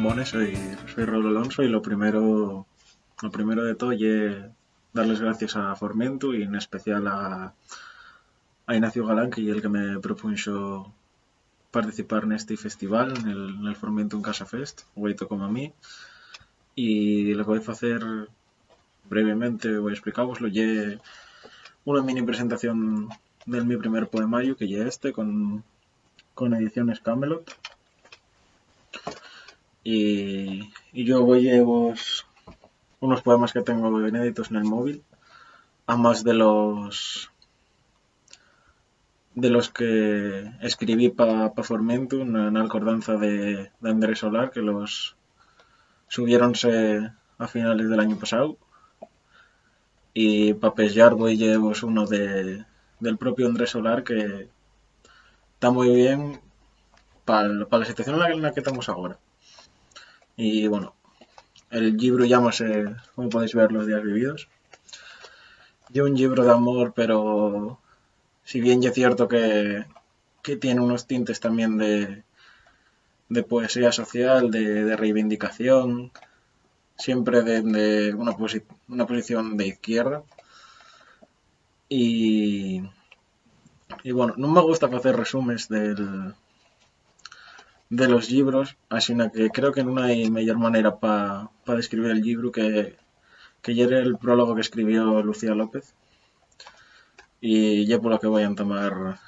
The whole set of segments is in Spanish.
Mone, soy Raúl Alonso y lo primero de todo es darles gracias a Formentu y en especial a Ignacio Galán, que es el que me propuso participar en este festival, en el Formentu en Casa Fest, guaito como a mí. Y lo que voy a hacer brevemente, voy a explicaroslo, es una mini presentación del mi primer poemario, que es este, con ediciones Camelot. Y yo voy a llevos unos poemas que tengo inéditos en el móvil, a más de los que escribí para Formentu en alcordanza de Andrés Solar, que los subiéronse a finales del año pasado. Y para pesar voy llevos uno del propio Andrés Solar, que está muy bien para la situación en la que estamos ahora. Y bueno, el libro llámase, como podéis ver, Los días vividos. Y un libro de amor, pero si bien ya es cierto que tiene unos tintes también de poesía social, de reivindicación, siempre de una posición de izquierda. Y bueno, no me gusta hacer resúmenes de los libros, así que creo que no hay mejor manera para describir el libro que ya era el prólogo que escribió Lucía López. Y ya por lo que voy a entamar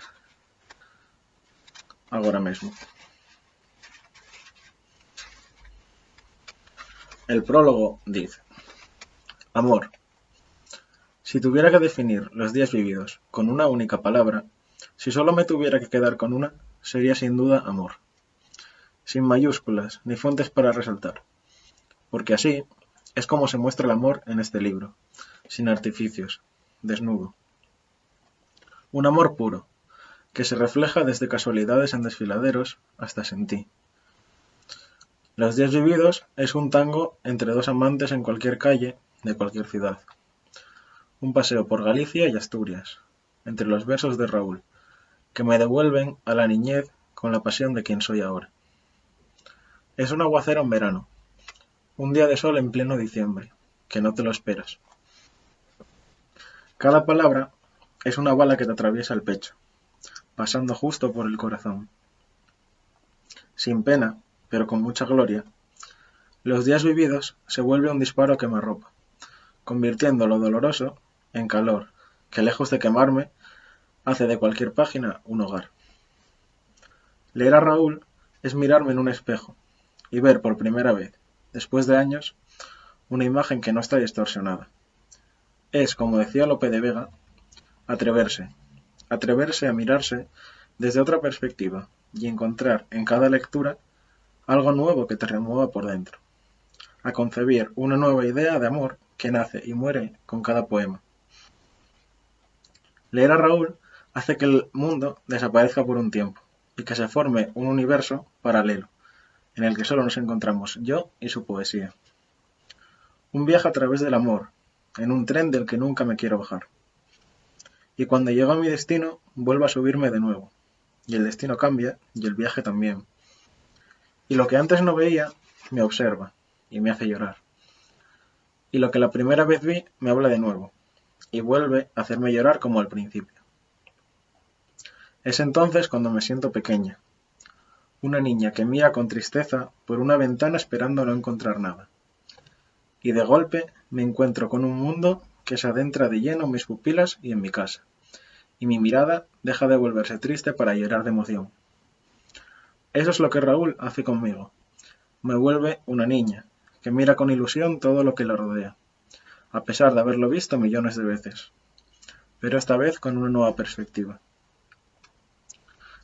ahora mismo. El prólogo dice: Amor. Si tuviera que definir los días vividos con una única palabra, si solo me tuviera que quedar con una, sería sin duda amor. Sin mayúsculas ni fuentes para resaltar. Porque así es como se muestra el amor en este libro, sin artificios, desnudo. Un amor puro, que se refleja desde casualidades en desfiladeros hasta en ti. Los días vividos es un tango entre dos amantes en cualquier calle de cualquier ciudad. Un paseo por Galicia y Asturias, entre los versos de Raúl, que me devuelven a la niñez con la pasión de quien soy ahora. Es un aguacero en verano, un día de sol en pleno diciembre, que no te lo esperas. Cada palabra es una bala que te atraviesa el pecho, pasando justo por el corazón. Sin pena, pero con mucha gloria, los días vividos se vuelve un disparo que me arropa, convirtiendo lo doloroso en calor, que lejos de quemarme, hace de cualquier página un hogar. Leer a Raúl es mirarme en un espejo y ver por primera vez, después de años, una imagen que no está distorsionada. Es, como decía Lope de Vega, atreverse a mirarse desde otra perspectiva y encontrar en cada lectura algo nuevo que te remueva por dentro, a concebir una nueva idea de amor que nace y muere con cada poema. Leer a Raúl hace que el mundo desaparezca por un tiempo y que se forme un universo paralelo, en el que solo nos encontramos yo y su poesía. Un viaje a través del amor, en un tren del que nunca me quiero bajar. Y cuando llego a mi destino, vuelvo a subirme de nuevo. Y el destino cambia, y el viaje también. Y lo que antes no veía, me observa, y me hace llorar. Y lo que la primera vez vi, me habla de nuevo, y vuelve a hacerme llorar como al principio. Es entonces cuando me siento pequeña, una niña que mira con tristeza por una ventana esperando no encontrar nada. Y de golpe me encuentro con un mundo que se adentra de lleno en mis pupilas y en mi casa, y mi mirada deja de volverse triste para llorar de emoción. Eso es lo que Raúl hace conmigo. Me vuelve una niña, que mira con ilusión todo lo que la rodea, a pesar de haberlo visto millones de veces, pero esta vez con una nueva perspectiva.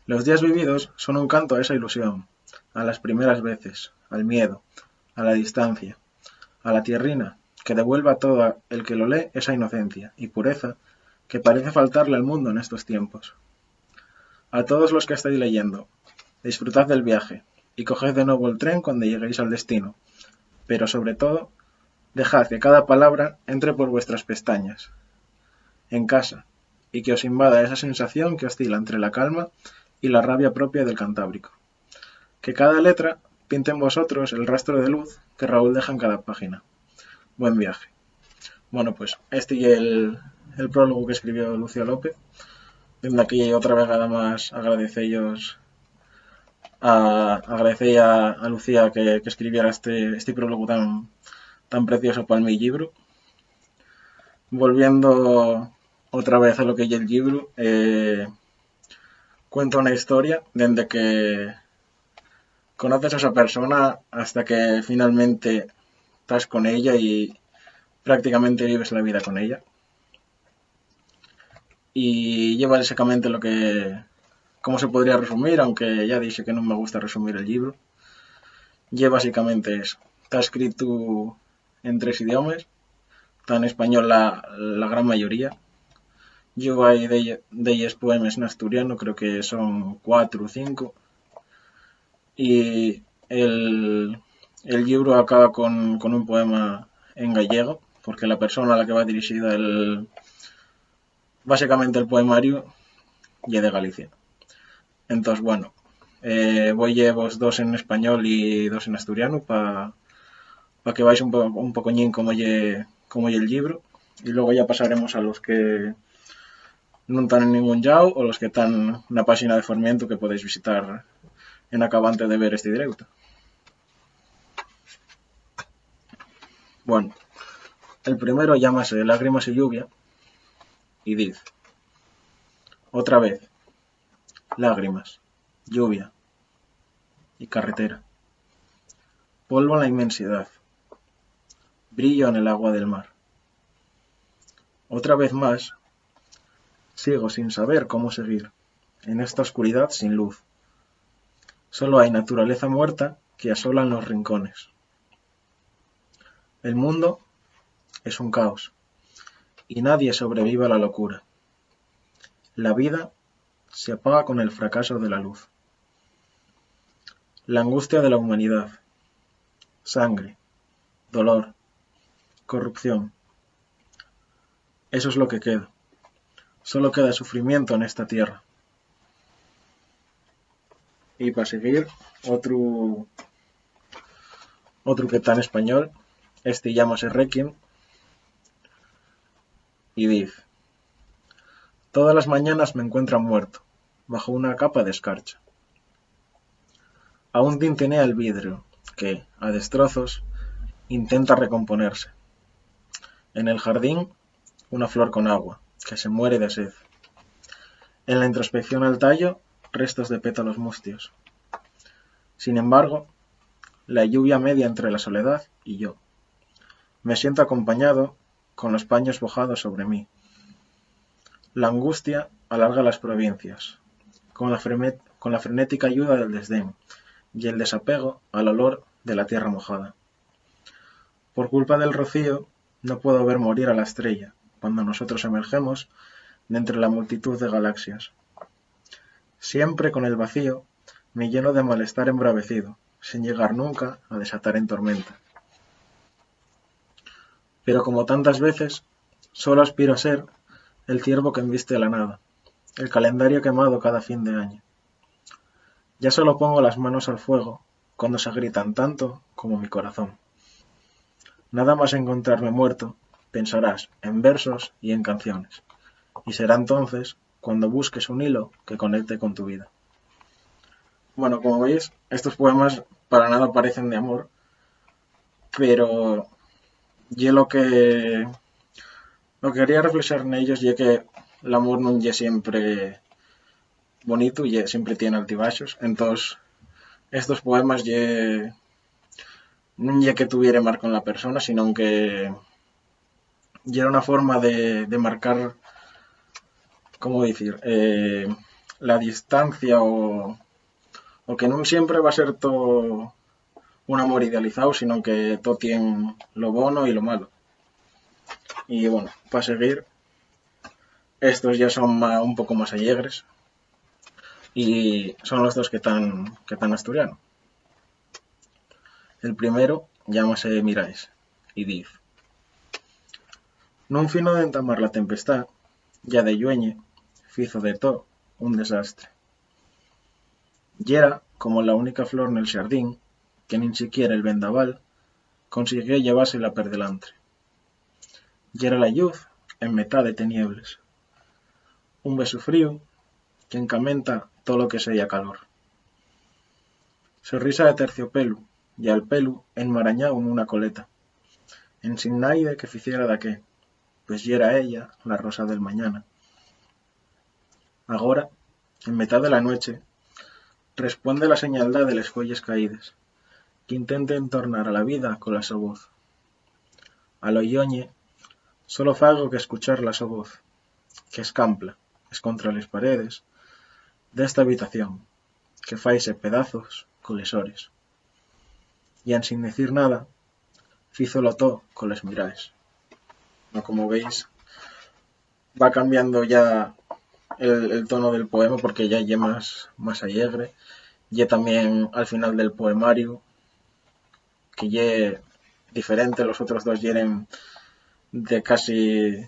Los días vividos son un canto a esa ilusión, a las primeras veces, al miedo, a la distancia, a la tierrina, que devuelve a todo el que lo lee esa inocencia y pureza que parece faltarle al mundo en estos tiempos. A todos los que estáis leyendo, disfrutad del viaje y coged de nuevo el tren cuando lleguéis al destino, pero sobre todo, dejad que cada palabra entre por vuestras pestañas, en casa, y que os invada esa sensación que oscila entre la calma y la rabia propia del Cantábrico. Que cada letra pinte en vosotros el rastro de luz que Raúl deja en cada página. Buen viaje. Bueno, pues este y el prólogo que escribió Lucio López. Desde aquí otra vegada más agradecer a Lucía que escribiera este prólogo tan precioso para mi libro. Volviendo otra vez a lo que es el libro, cuenta una historia desde que conoces a esa persona hasta que finalmente estás con ella y prácticamente vives la vida con ella. Y lleva básicamente cómo se podría resumir, aunque ya dije que no me gusta resumir el libro. Lleva básicamente eso. Está escrito en 3 idiomas, está en español la gran mayoría. Yo hay de ellos poemas en asturiano, creo que son 4 o 5. Y el libro acaba con un poema en gallego, porque la persona a la que va dirigida básicamente el poemario y de Galicia. Entonces, bueno, voy a vos 2 en español y 2 en asturiano para que vais un pocoñín como lle el libro, y luego ya pasaremos a los que no están en ningún yao o los que están en la página de Formiento que podéis visitar en acabante de ver este directo. Bueno, el primero llámase Lágrimas y lluvia y dice: otra vez, lágrimas, lluvia y carretera, polvo en la inmensidad, brillo en el agua del mar. Otra vez más, sigo sin saber cómo seguir en esta oscuridad sin luz. Solo hay naturaleza muerta que asola en los rincones. El mundo es un caos y nadie sobrevive a la locura. La vida se apaga con el fracaso de la luz. La angustia de la humanidad, sangre, dolor, corrupción. Eso es lo que queda. Solo queda sufrimiento en esta tierra. Y para seguir, otro que está en español, este llámase Requiem, y dice: todas las mañanas me encuentran muerto, bajo una capa de escarcha. Aún tintinea el vidrio, que, a destrozos, intenta recomponerse. En el jardín, una flor con agua, que se muere de sed. En la introspección al tallo, restos de pétalos mustios. Sin embargo, la lluvia media entre la soledad y yo. Me siento acompañado con los paños mojados sobre mí. La angustia alarga las provincias, con la frenética ayuda del desdén y el desapego al olor de la tierra mojada. Por culpa del rocío, no puedo ver morir a la estrella cuando nosotros emergemos de entre la multitud de galaxias. Siempre con el vacío me lleno de malestar embravecido, sin llegar nunca a desatar en tormenta. Pero como tantas veces, solo aspiro a ser el ciervo que embiste la nada, el calendario quemado cada fin de año. Ya solo pongo las manos al fuego cuando se gritan tanto como mi corazón. Nada más encontrarme muerto, pensarás en versos y en canciones, y será entonces cuando busques un hilo que conecte con tu vida. Bueno, como veis, estos poemas para nada parecen de amor, pero yo lo que quería reflexionar en ellos es que el amor no es siempre bonito y siempre tiene altibajos. Entonces, estos poemas no es que tuviera mar con la persona, sino que era una forma de marcar, ¿cómo decir? La distancia o que no siempre va a ser todo un amor idealizado, sino que todo tiene lo bueno y lo malo. Y bueno, para seguir, estos ya son un poco más alegres y son los dos que están asturiano. El primero llámase Mirais y dice: nun fino de entamar la tempestad, ya de llueñe, fizo de todo un desastre. Yera como la única flor nel xardín, que ni siquiera el vendaval consiguió llevársela per delante. Y era la lluz en metá de tenieblas. Un beso frío que encamenta todo lo que seía calor. Sonrisa de terciopelo, y al pelu enmarañado en una coleta, en sin naide que ficiera daqué, pues yera ella la rosa del mañana. Agora, en metá de la noche, responde la señaldad de les fuelles caídes, que intenten tornar a la vida con la so voz. Al oyoñe, solo fago que escuchar la so voz, que escampla, es contra les paredes, d'esta habitación, que faise pedazos con les hores. Y en sin decir nada, fízolo todo con les miraes. No, como veis, va cambiando ya el tono del poema porque ya lle más alegre. Lle también al final del poemario, que lle diferente, los otros dos yeren de casi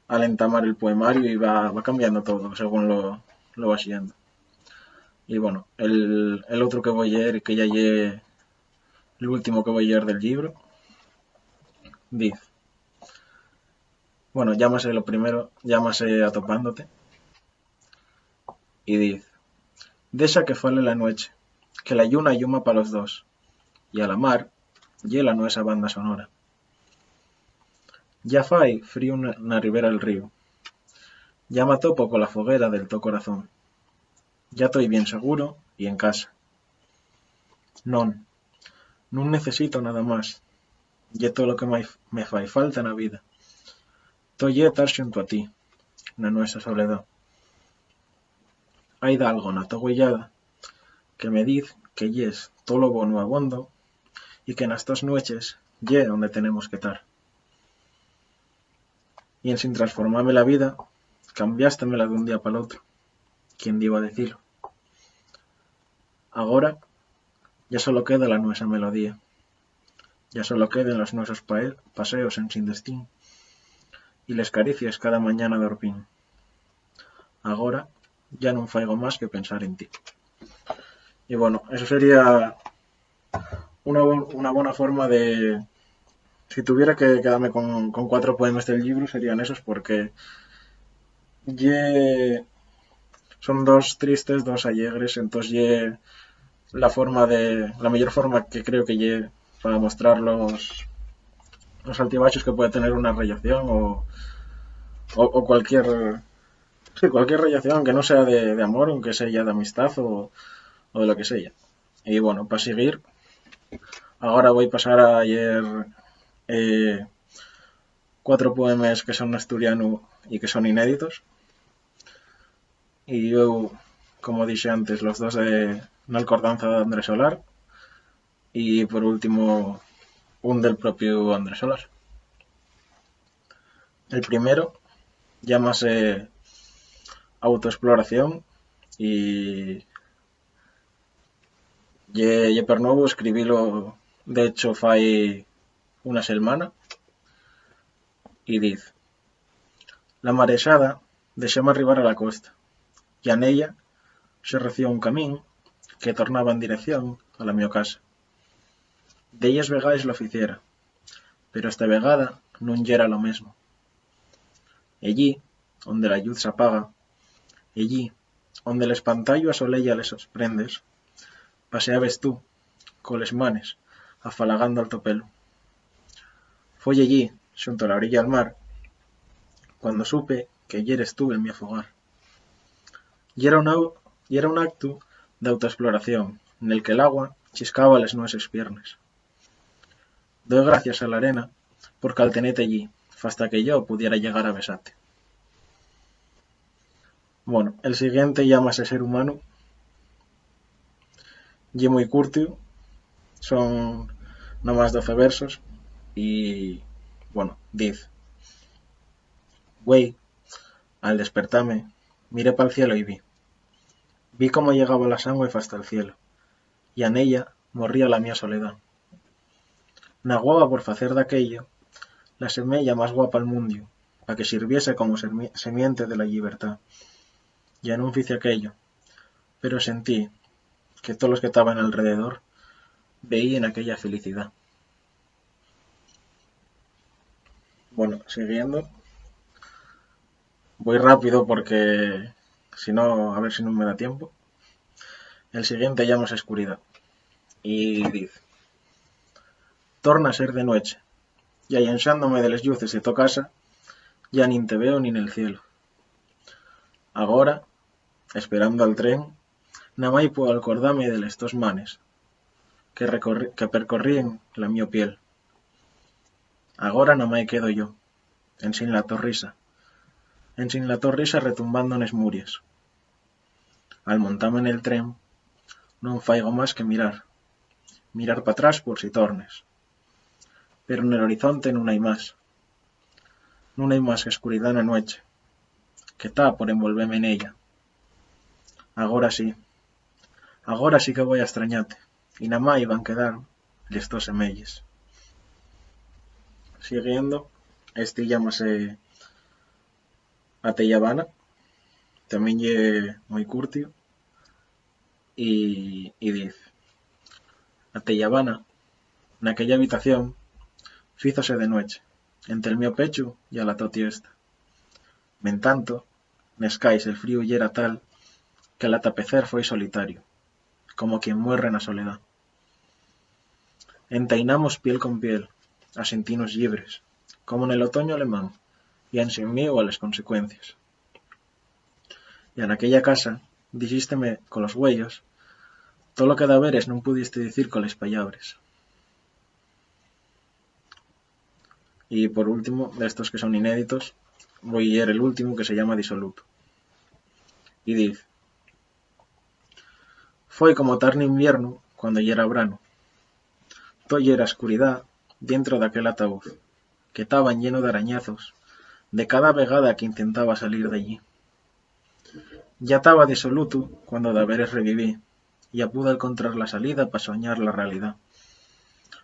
al entamar el poemario y va cambiando todo según lo va siguiendo. Y bueno, el otro que voy a leer, que ya lle el último que voy a leer del libro, dice, bueno, llámase lo primero, llámase Atopándote, y dice, dexa que fale la noche, que la lluna lluma pa los dos, y a la mar, hiela no esa banda sonora. Ya fai frío na ribera del río, ya m'atopo con la foguera del to corazón, ya toi bien seguro y en casa. Non necesito nada más, ye todo lo que me fai falta na vida. To ye tar xunto a ti, na nuesa soledad. Hai d'algo na to güellada que me diz que yes todo lo bono abondo y que nas tos nueches ye donde tenemos que tar. Y en sin transformarme la vida, cambiástemela de un día para otro. ¿Quién iba a decirlo? Agora ya solo queda la nuesa melodía. Ya solo queden los nuesos paseos en sin destino y les caricias cada mañana de orpín. Agora ya non faigo más que pensar en ti. Y bueno, eso sería una buena forma de... Si tuviera que quedarme con 4 poemas del libro serían esos porque son 2 tristes, 2 alegres, entonces la mejor forma que creo que para mostrar los altibajos que puede tener una relación o cualquier relación, aunque no sea de amor, aunque sea de amistad o de lo que sea. Y bueno, para seguir, ahora voy a pasar a leer 4 poemas que son asturiano y que son inéditos. Y yo, como dije antes, los dos de Una Alcordanza de Andrés Solar y por último un del propio Andrés Solar. El primero llámase Autoexploración y per nuevo escribílo, de hecho fai una semana, y dice, la marexada deixéme arribar a la costa y en ella se reció un camín que tornaba en dirección a la mio casa. D'elles vegades lo ficiera, pero esta vegada non yera lo mesmo. Ellí, onde la lluz s'apaga, ellí, onde l'espantallo asoleya les prendes, paseabes tú, coles manes, afalagando al topelo. Foi allí, xunto a la orilla al mar, cuando supe que yeres tú en mi afogar. Y era un acto de autoexploración, en el que el agua chiscaba les nueses piernas. Doy gracias a la arena porque al tenete allí, hasta que yo pudiera llegar a besarte. Bueno, el siguiente llámase Ser humano. Y muy curtio, son nomás 12 versos y, bueno, dice, güey, al despertarme, miré para el cielo y vi cómo llegaba la sangre hasta el cielo, y en ella morría la mía soledad. Naguaba por facer d'aquello la semilla más guapa al mundio, para que sirviese como semiente de la libertad. Ya no hice aquello, pero sentí que todos los que estaban alrededor veí en aquella felicidad. Bueno, siguiendo, voy rápido porque si no, a ver si no me da tiempo. El siguiente llama oscuridad y dice: torna a ser de noche, y allanxándome de les lluces de to casa, ya nin te veo nin el cielo. Agora, esperando al tren, namai puedo acordarme de les tos manes que percorríen la mio piel. Agora namai quedo yo, en sin la torrisa retumbando nes muries. Al montarme en el tren, non faigo más que mirar pa atrás por si tornes. Pero en el horizonte non hai más que escuridad na noche, que está por envolverme en ella. Agora sí que voy a extrañarte, y namai van quedar les tos semelles. Siguiendo, este llámase Atellabana, tamén lle moi curtio, y diz: Atellabana, naquella habitación, fízose de noche, entre el mio pechu y a la to tiesta. Mentanto, nes cais el frío yera tal que al atapecer foi solitario, como quien muere na soledad. Entainamos piel con piel, a sentirnos llibres, como nel otoño alemán, y en mío a les consecuencias. Y en aquella casa, dixísteme con los huellos, todo lo que da veres non pudiste dicir con les pallabres. Y por último, de estos que son inéditos, voy a leer el último, que se llama Disoluto. Y dice: foi como tar invierno cuando yera brano. To yera escuridad dentro daquel ataúd, que estaban lleno de arañazos de cada vegada que intentaba salir de allí. Ya estaba disoluto cuando de veres reviví, ya pude encontrar la salida para soñar la realidad.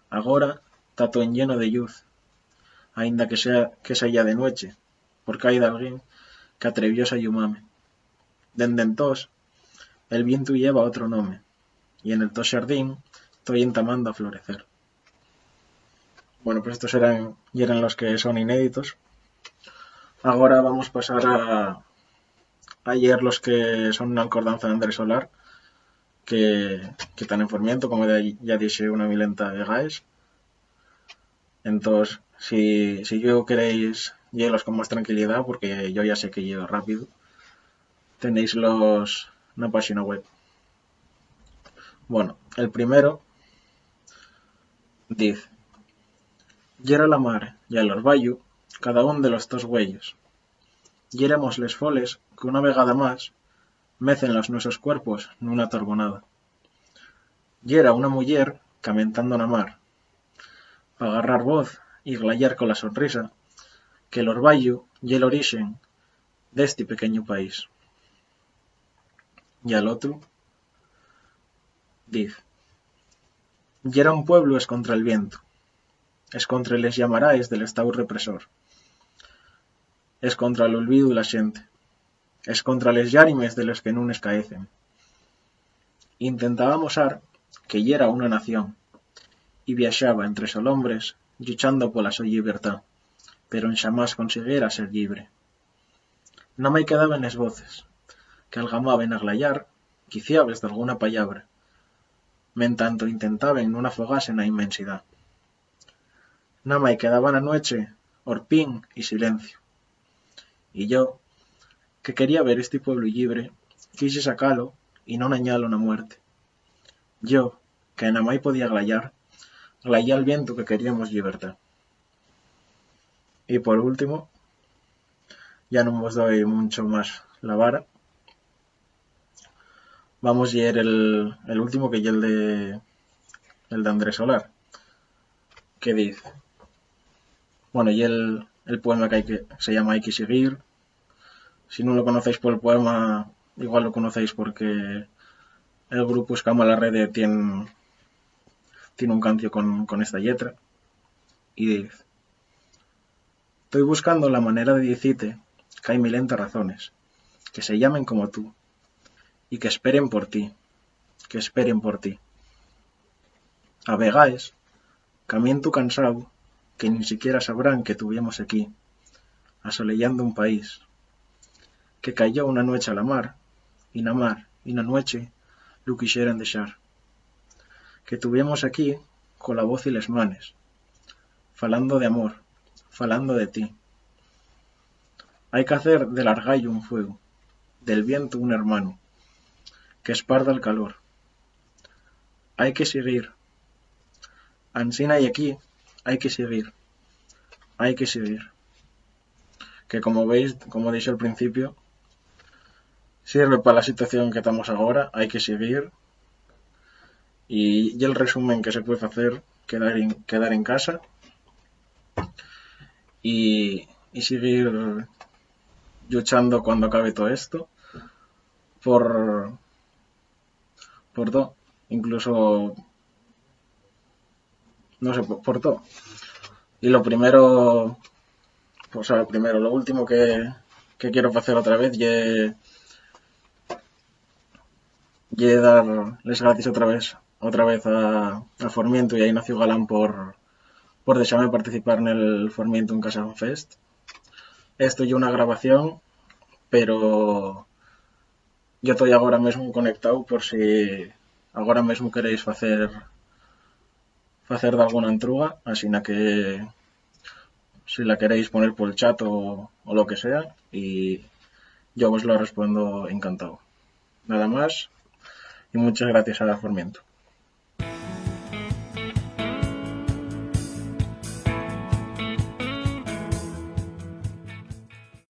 Agora está todo en lleno de luz, ainda que sea ya de noche, porque hay de alguien que atrevióse a llamarme. Dende entós, el viento lleva otro nome, y en el to xardín estoy entamando a florecer. Bueno, pues estos eran los que son inéditos. Ahora vamos a pasar a leer los que son una acordanza de Andrés Solar, que están en formiento, como ya dije una milenta de gaes. Entonces, si yo queréis leerlos con más tranquilidad, porque yo ya sé que llego rápido, tenéis en la página web. Bueno, el primero dice: yera la mar y al orvallo cada uno de los dos huellos. Yéramos les foles que una vegada más mecen los nuestros cuerpos en una torbonada. Yera una muller camentando na mar, pa agarrar voz y glayar con la sonrisa que el orvallo y el origen de este pequeño país. Y al otro dice: yera un pueblo es contra el viento, es contra les llamaraes del estado represor, es contra el olvido de la xente, es contra les llarimes de los que nun escaecen. Intentábamos que yera una nación, y viaxaba entre solhombres luchando pola so llibertad, pero en xamás consiguiera ser llibre. Non me quedaban les voces, que algamaben a glayar, quiciabes d'alguna pallabra, mentanto intentaben non afogasen na inmensidad. Non me quedaba na noche orpín y silencio. Y yo, que quería ver este pueblo llibre, quise sacalo y non añalo na muerte. Yo, que namai podía glayar al viento que queríamos libertad. Y por último, ya no os doy mucho más la vara. Vamos a leer el último, que es el de Andrés Solar, que dice: bueno, y el poema que se llama Hay que seguir. Si no lo conocéis por el poema, igual lo conocéis porque el grupo Escama la Rede tiene un cancio con esta letra. Y dice: estoy buscando la manera de decirte que hay milenta razones, que se llamen como tú, y que esperen por ti, a vegaes, camiento cansado, que ni siquiera sabrán que tuvimos aquí, asolellando un país, que cayó una noche a la mar, y na noche, lo quixeran deixar, que tuvimos aquí, con la voz y les manes, falando de amor, falando de ti. Hay que hacer del argallo un fuego, del viento un hermano, que esparda el calor. Hay que seguir, ansina y aquí, hay que seguir, hay que seguir. Que como veis, como dije al principio, sirve para la situación que estamos ahora, hay que seguir. Y el resumen que se puede hacer, quedar en casa y seguir luchando cuando acabe todo esto por, por todo, incluso, no sé, por todo. Y lo primero, lo último que quiero hacer otra vez y dar les gracias otra vez a Formiento y a Ignacio Galán por dejarme participar en el Formiento en Casa Fest. Esto ya una grabación, pero yo estoy ahora mismo conectado por si ahora mismo queréis hacer de alguna entruga, así que si la queréis poner por el chat o lo que sea, y yo os lo respondo encantado. Nada más, y muchas gracias a Formiento.